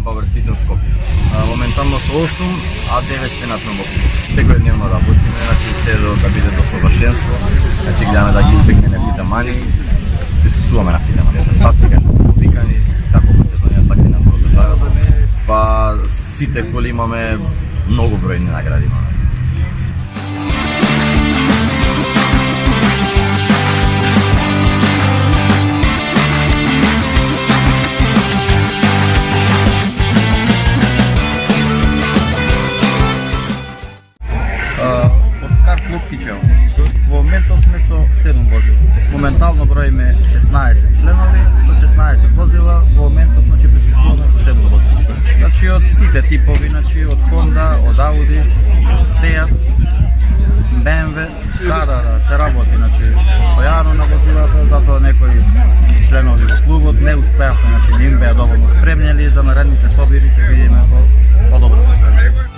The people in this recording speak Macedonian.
Golden Power City од Скопје. Моментално со 8, а 9 члена сме во клубот. Секојдневно работиме, значи се да биде до совршенство. Значи гледаме да ги избегнеме сите мани, присуствуваме на сите манифестации, кај што сме повикани, како во Македонија, така и на државата. Па сите коли имаме многу бројни награди имаме. Од Кар Клуб Кичево. Во моментот сме со 7 возила. Моментално броиме 16 членови со 16 возила. Во моментот значи присуствуваме со 7 возила. Значи од сите типови, значи од Honda, од Audi, од Seat, BMW. Да, се работи значи постојано на возилата, затоа некои членови во клубот не успеавме, значи не им беа доволно спремнели за наредните собири, ќе видиме во подобро состојание.